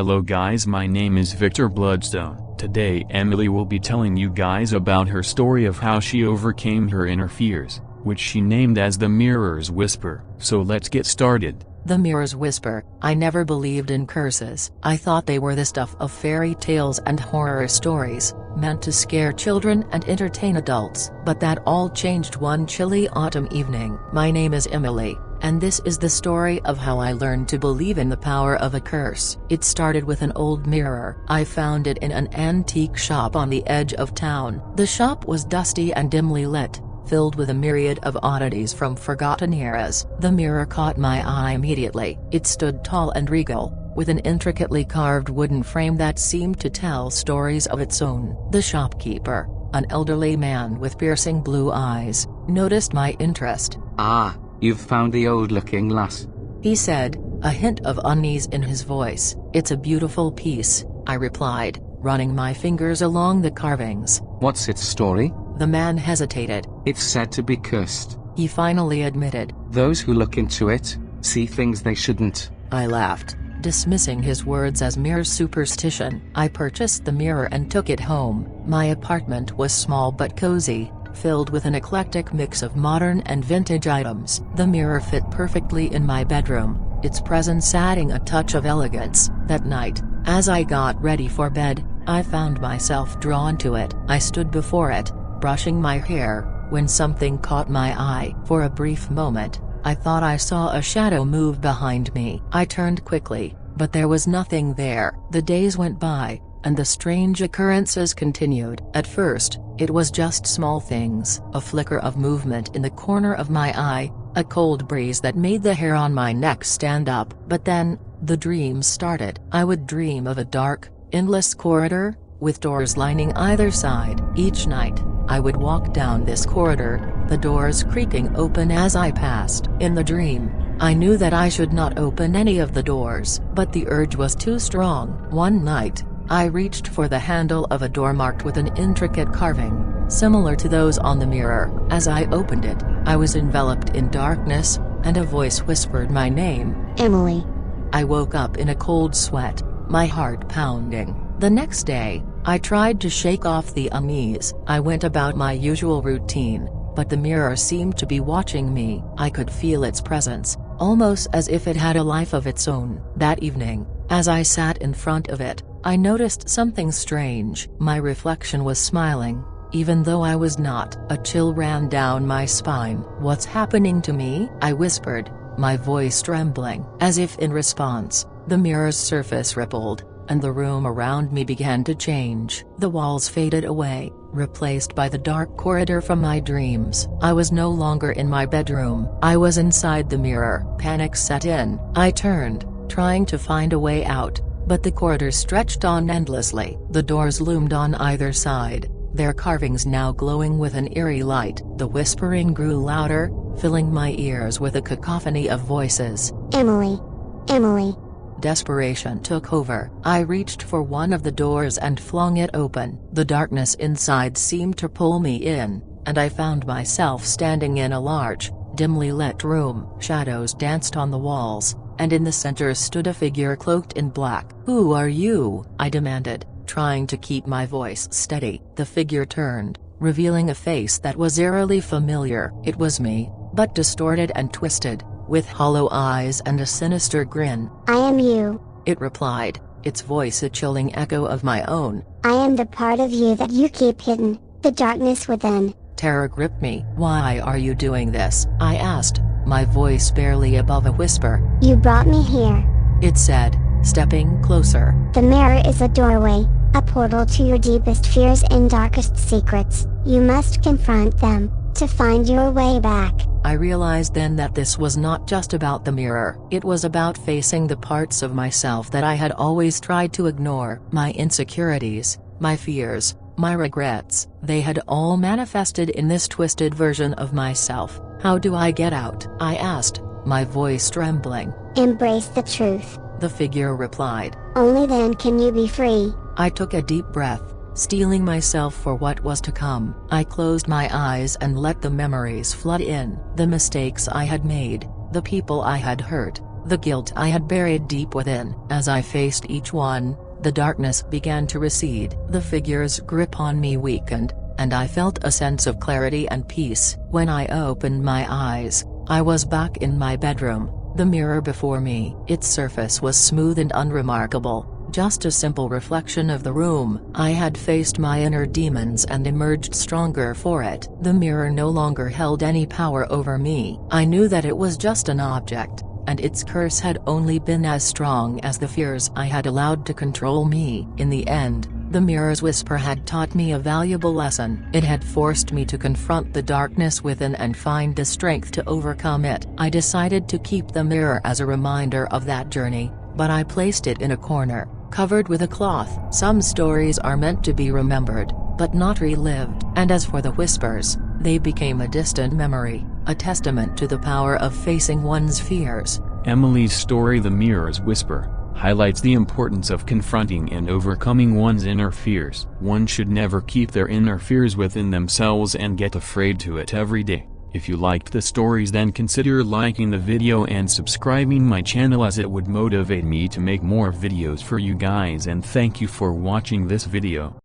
Hello guys, my name is Victor Bloodstone. Today Emily will be telling you guys about her story of how she overcame her inner fears, which she named as the Mirror's Whisper. So let's get started. The Mirror's Whisper. I never believed in curses. I thought they were the stuff of fairy tales and horror stories, meant to scare children and entertain adults. But that all changed one chilly autumn evening. My name is Emily, and this is the story of how I learned to believe in the power of a curse. It started with an old mirror. I found it in an antique shop on the edge of town. The shop was dusty and dimly lit, filled with a myriad of oddities from forgotten eras. The mirror caught my eye immediately. It stood tall and regal, with an intricately carved wooden frame that seemed to tell stories of its own. The shopkeeper, an elderly man with piercing blue eyes, noticed my interest. "Ah, you've found the old-looking lass," he said, a hint of unease in his voice. "It's a beautiful piece," I replied, running my fingers along the carvings. "What's its story?" The man hesitated. "It's said to be cursed. He finally admitted. Those who look into it see things they shouldn't." I laughed, dismissing his words as mere superstition. I purchased the mirror and took it home. My apartment was small but cozy, filled with an eclectic mix of modern and vintage items. The mirror fit perfectly in my bedroom, its presence adding a touch of elegance. That night, as I got ready for bed, I found myself drawn to it. I stood before it, brushing my hair, when something caught my eye. For a brief moment, I thought I saw a shadow move behind me. I turned quickly, but there was nothing there. The days went by, and the strange occurrences continued. At first, it was just small things. A flicker of movement in the corner of my eye, a cold breeze that made the hair on my neck stand up. But then, the dreams started. I would dream of a dark, endless corridor, with doors lining either side. Each night, I would walk down this corridor, the doors creaking open as I passed. In the dream, I knew that I should not open any of the doors, but the urge was too strong. One night, I reached for the handle of a door marked with an intricate carving, similar to those on the mirror. As I opened it, I was enveloped in darkness, and a voice whispered my name. "Emily." I woke up in a cold sweat, my heart pounding. The next day, I tried to shake off the unease. I went about my usual routine, but the mirror seemed to be watching me. I could feel its presence, almost as if it had a life of its own. That evening, as I sat in front of it, I noticed something strange. My reflection was smiling, even though I was not. A chill ran down my spine. "What's happening to me?" I whispered, my voice trembling. As if in response, the mirror's surface rippled, and the room around me began to change. The walls faded away, replaced by the dark corridor from my dreams. I was no longer in my bedroom. I was inside the mirror. Panic set in. I turned, trying to find a way out, but the corridor stretched on endlessly. The doors loomed on either side, their carvings now glowing with an eerie light. The whispering grew louder, filling my ears with a cacophony of voices. "Emily! Emily!" Desperation took over. I reached for one of the doors and flung it open. The darkness inside seemed to pull me in, and I found myself standing in a large, dimly lit room. Shadows danced on the walls, and in the center stood a figure cloaked in black. "Who are you?" I demanded, trying to keep my voice steady. The figure turned, revealing a face that was eerily familiar. It was me, but distorted and twisted, with hollow eyes and a sinister grin. "I am you," it replied, its voice a chilling echo of my own. "I am the part of you that you keep hidden, the darkness within." Terror gripped me. "Why are you doing this?" I asked, my voice barely above a whisper. "You brought me here," it said, stepping closer. "The mirror is a doorway, a portal to your deepest fears and darkest secrets. You must confront them, to find your way back." I realized then that this was not just about the mirror. It was about facing the parts of myself that I had always tried to ignore. My insecurities, my fears, my regrets, they had all manifested in this twisted version of myself. "How do I get out?" I asked, my voice trembling. "Embrace the truth," the figure replied. "Only then can you be free." I took a deep breath, steeling myself for what was to come. I closed my eyes and let the memories flood in. The mistakes I had made, the people I had hurt, the guilt I had buried deep within. As I faced each one, the darkness began to recede. The figure's grip on me weakened, and I felt a sense of clarity and peace. When I opened my eyes, I was back in my bedroom, the mirror before me. Its surface was smooth and unremarkable, just a simple reflection of the room. I had faced my inner demons and emerged stronger for it. The mirror no longer held any power over me. I knew that it was just an object, and its curse had only been as strong as the fears I had allowed to control me. In the end, the mirror's whisper had taught me a valuable lesson. It had forced me to confront the darkness within and find the strength to overcome it. I decided to keep the mirror as a reminder of that journey, but I placed it in a corner, covered with a cloth. Some stories are meant to be remembered, but not relived. And as for the whispers, they became a distant memory, a testament to the power of facing one's fears. Emily's story, The Mirror's Whisper, highlights the importance of confronting and overcoming one's inner fears. One should never keep their inner fears within themselves and get afraid to it every day. If you liked the stories, then consider liking the video and subscribing my channel, as it would motivate me to make more videos for you guys, and thank you for watching this video.